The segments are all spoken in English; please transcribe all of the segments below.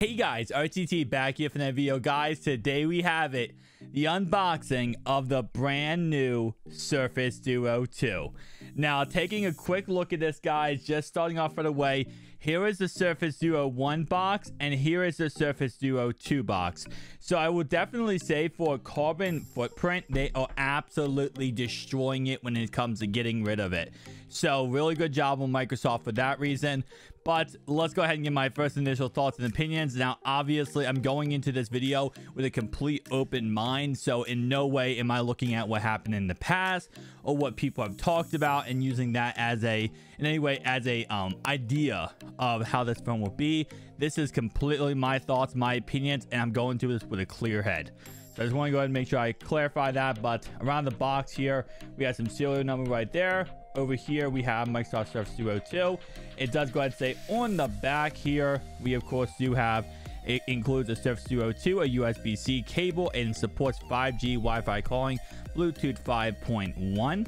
Hey guys, RTT back here for that video. Guys, today we have it, the unboxing of the brand new Surface Duo 2. Now, taking a quick look at this, guys, just starting off right away, here is the Surface Duo 1 box, and here is the Surface Duo 2 box. So I would definitely say for carbon footprint, they are absolutely destroying it when it comes to getting rid of it. So really good job on Microsoft for that reason. But let's go ahead and get my first initial thoughts and opinions. Now, obviously, I'm going into this video with a complete open mind. So in no way am I looking at what happened in the past or what people have talked about and using that as in any way as a idea of how this phone will be. This is completely my thoughts, my opinions, and I'm going to this with a clear head. So I just want to go ahead and make sure I clarify that. But around the box here, we have some serial number right there. Over here, we have Microsoft Surface Duo 2. It does go ahead and say on the back here, we of course do have, it includes a Surface Duo 2, a USB-C cable, and supports 5G Wi-Fi calling, Bluetooth 5.1.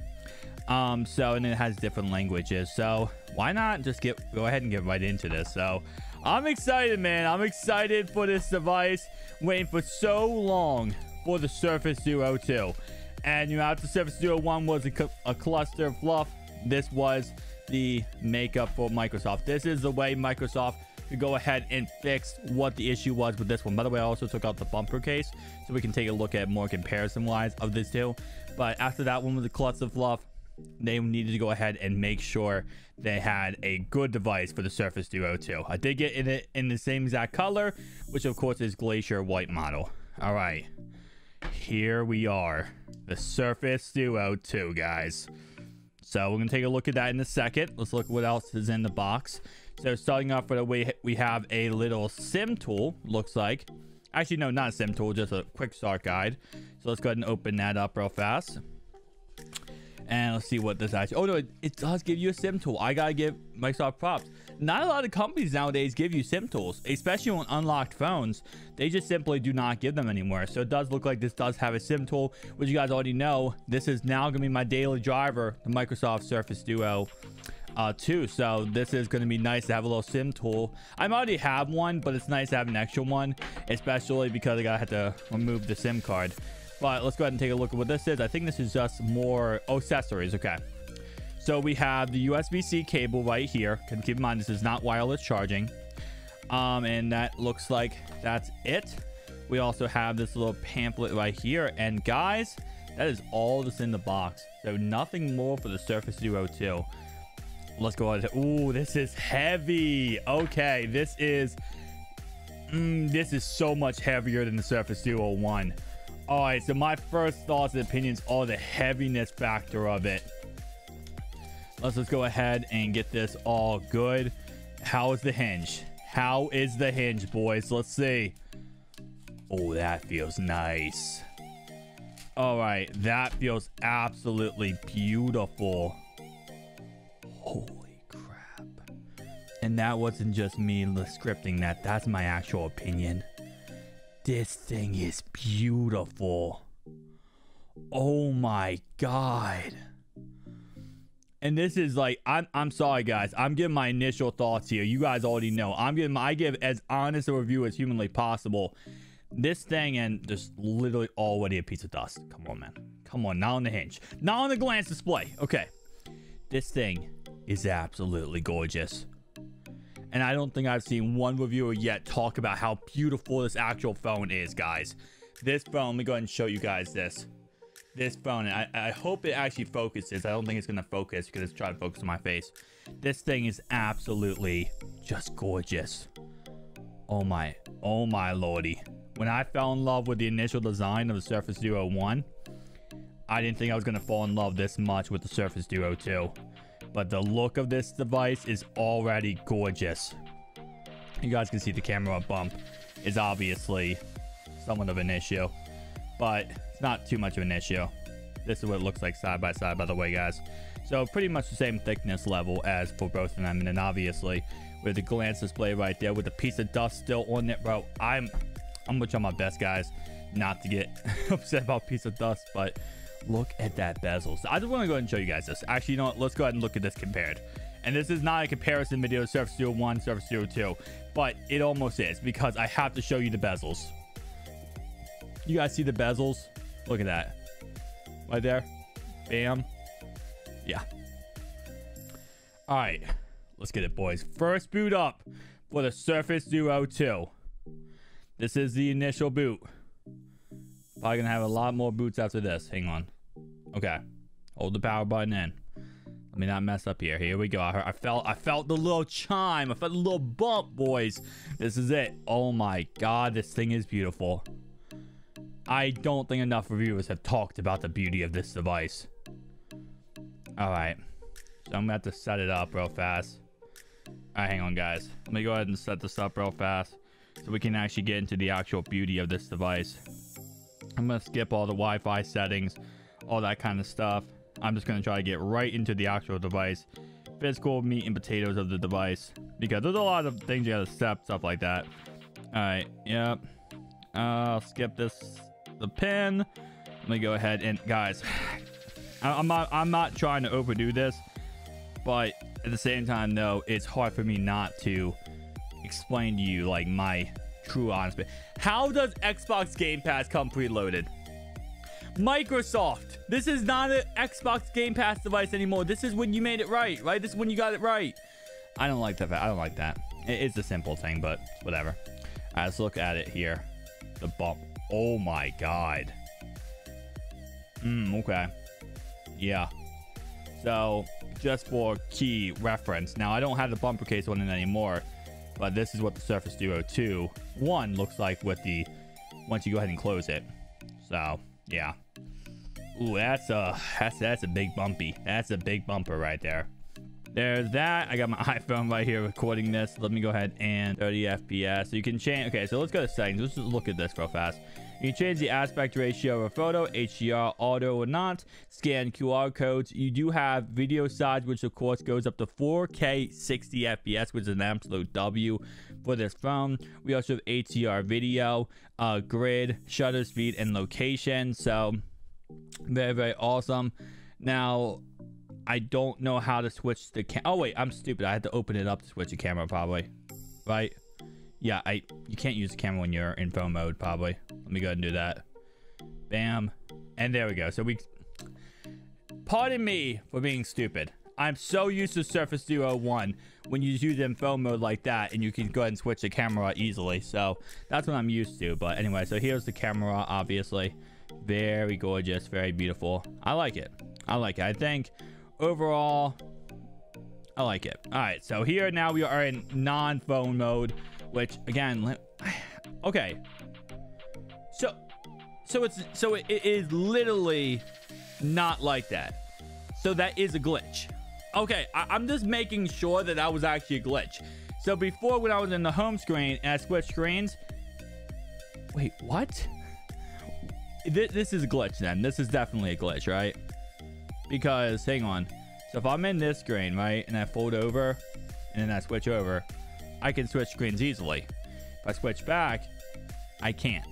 And it has different languages. So why not just go ahead and get right into this? So I'm excited, man. I'm excited for this device. Waiting for so long for the Surface Duo 2. And you have the Surface Duo 1 was a cluster of fluff. This was the makeup for Microsoft. This is the way Microsoft could go ahead and fix what the issue was with this one. By the way, I also took out the bumper case so we can take a look at more comparison wise of this two. But after that one was a cluster of fluff, they needed to go ahead and make sure they had a good device for the Surface Duo 2. I did get it in the same exact color, which of course is Glacier White model. All right, here we are, the Surface Duo 2, guys. So we're gonna take a look at that in a second. Let's look what else is in the box. So starting off with the way we have a little sim tool, looks like. Actually, no, not a sim tool, just a quick start guide. So let's go ahead and open that up real fast. And let's see what this actually... Oh, no, it does give you a sim tool. I gotta give Microsoft props. Not a lot of companies nowadays give you sim tools, especially on unlocked phones. They just simply do not give them anymore. So it does look like this does have a sim tool, which you guys already know. This is now gonna be my daily driver, the Microsoft Surface Duo 2. So this is gonna be nice to have a little sim tool. I already have one, but it's nice to have an extra one, especially because I gotta have to remove the sim card. But let's go ahead and take a look at what this is. I think this is just more accessories. Okay, so we have the USB-C cable right here. Can keep in mind this is not wireless charging. And that looks like that's it. We also have this little pamphlet right here. And guys, that is all that's in the box. So nothing more for the Surface Duo 2. Let's go ahead. Ooh, this is heavy. Okay, this is so much heavier than the Surface Duo 1. All right, so my first thoughts and opinions are the heaviness factor of it. Let's just go ahead and get this all good. How is the hinge? How is the hinge, boys? Let's see. Oh, that feels nice. All right, that feels absolutely beautiful. Holy crap. And that wasn't just me scripting that. That's my actual opinion. This thing is beautiful. Oh my god. And this is like, I'm sorry guys, I'm giving my initial thoughts here. You guys already know I give as honest a review as humanly possible. This thing, and just literally already a piece of dust. Come on, man, come on. Not on the hinge, not on the glance display. Okay, this thing is absolutely gorgeous. And I don't think I've seen one reviewer yet talk about how beautiful this actual phone is, guys. This phone, let me go ahead and show you guys this. This phone, I hope it actually focuses. I don't think it's going to focus because it's trying to focus on my face. This thing is absolutely just gorgeous. Oh my lordy. When I fell in love with the initial design of the Surface Duo 1, I didn't think I was going to fall in love this much with the Surface Duo 2. But the look of this device is already gorgeous. You guys can see the camera bump is obviously somewhat of an issue, but it's not too much of an issue. This is what it looks like side by side, by the way, guys. So pretty much the same thickness level as for both of them. And then obviously with the glance display right there with the piece of dust still on it, bro. I'm gonna try my best, guys, not to get upset about piece of dust, but look at that bezel. So I just want to go ahead and show you guys this. Actually, you know what? Let's go ahead and look at this compared. And this is not a comparison video to Surface Duo 1, Surface Duo 2, but it almost is because I have to show you the bezels. You guys see the bezels? Look at that. Right there. Bam. Yeah. All right. Let's get it, boys. First boot up for the Surface Duo 2. This is the initial boot. Probably gonna have a lot more boots after this. Hang on. Okay. Hold the power button in. Let me not mess up here. Here we go. I felt the little chime. I felt the little bump, boys. This is it. Oh my god, this thing is beautiful. I don't think enough reviewers have talked about the beauty of this device. All right. So I'm gonna have to set it up real fast. All right, hang on, guys. Let me go ahead and set this up real fast so we can actually get into the actual beauty of this device. I'm gonna skip all the Wi-Fi settings, all that kind of stuff. I'm just going to try to get right into the actual device, physical meat and potatoes of the device, because there's a lot of things you got to step, stuff like that. All right, yep. I'll skip the pin. Let me go ahead and, guys, I'm not trying to overdo this, but at the same time, though, it's hard for me not to explain to you like my true honest. How does Xbox Game Pass come preloaded? Microsoft, this is not an Xbox Game Pass device anymore. This is when you made it right? This is when you got it right. I don't like that. I don't like that. It's a simple thing, but whatever. All right, let's look at it here. The bump. Oh my god. Okay. Yeah. So just for key reference, now I don't have the bumper case one in anymore, but this is what the Surface Duo 2 1 looks like with the once you go ahead and close it. So yeah. Ooh, that's a big bumpy. That's a big bumper right there. There's that. I got my iPhone right here recording this. Let me go ahead and 30 FPS. So you can change. Okay, so let's go to settings. Let's just look at this real fast. You can change the aspect ratio of a photo, HDR, auto or not, scan QR codes. You do have video size, which of course goes up to 4K 60 FPS, which is an absolute W for this phone. We also have HDR video, grid, shutter speed, and location. So very, very awesome. Now, I don't know how to switch the oh wait, I'm stupid. I had to open it up to switch the camera probably, right? Yeah, you can't use the camera when you're in phone mode probably. Let me go ahead and do that. Bam. And there we go. So pardon me for being stupid. I'm so used to Surface Duo 1 when you use it in phone mode like that and you can go ahead and switch the camera easily. So that's what I'm used to. But anyway, so here's the camera, obviously. Very gorgeous, very beautiful. I like it. I think overall, I like it. All right, so here now we are in non-phone mode, which again, okay. So it is literally not like that. So that is a glitch. Okay, I'm just making sure that was actually a glitch. So before, when I was in the home screen and I switched screens, wait, what? This is a glitch then. This is definitely a glitch, right? Because, hang on. So if I'm in this screen, right, and I fold over, and then I switch over, I can switch screens easily. If I switch back, I can't.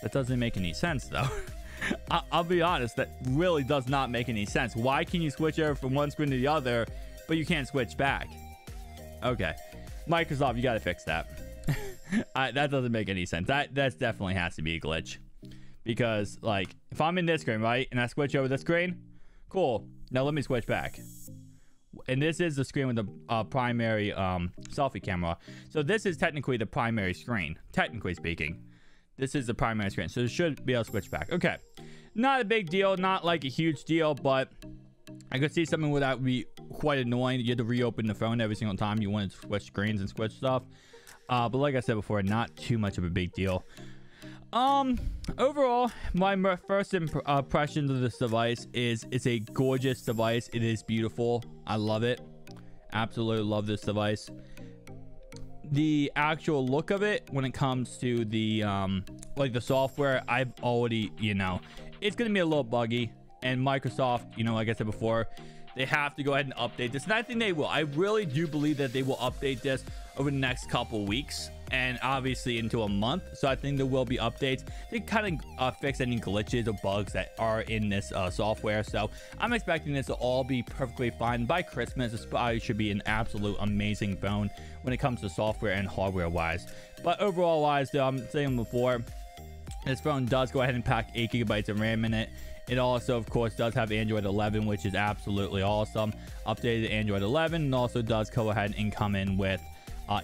That doesn't make any sense, though. I'll be honest, that really does not make any sense. Why can you switch over from one screen to the other, but you can't switch back? Okay. Microsoft, you got to fix that. That doesn't make any sense. That definitely has to be a glitch. Because, like, if I'm in this screen, right, and I switch over the screen, cool. Now let me switch back. And this is the screen with the primary selfie camera. So this is technically the primary screen, technically speaking. This is the primary screen, so it should be able to switch back. Okay, not a big deal, not like a huge deal, but I could see something where that would be quite annoying. You had to reopen the phone every single time you wanted to switch screens and switch stuff. But like I said before, not too much of a big deal. Overall, my first impressions of this device is it's a gorgeous device. It is beautiful. I love it. Absolutely love this device. The actual look of it, when it comes to the like the software, I've already, it's gonna be a little buggy. And Microsoft, like I said before, they have to go ahead and update this, and I think they will. I really do believe that they will update this over the next couple weeks, and obviously into a month. So I think there will be updates to kind of fix any glitches or bugs that are in this software. So I'm expecting this to all be perfectly fine by Christmas. This probably should be an absolute amazing phone when it comes to software and hardware wise. But overall wise, though, I'm saying before, this phone does go ahead and pack 8 gigabytes of RAM in it. It also, of course, does have Android 11, which is absolutely awesome. Updated Android 11, and also does go ahead and come in with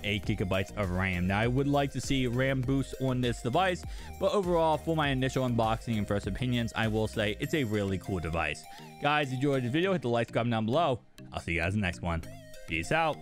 8 gigabytes of RAM. Now, I would like to see RAM boost on this device, but overall, for my initial unboxing and first opinions, I will say it's a really cool device. Guys, enjoyed the video, hit the like, subscribe down below. I'll see you guys in the next one. Peace out.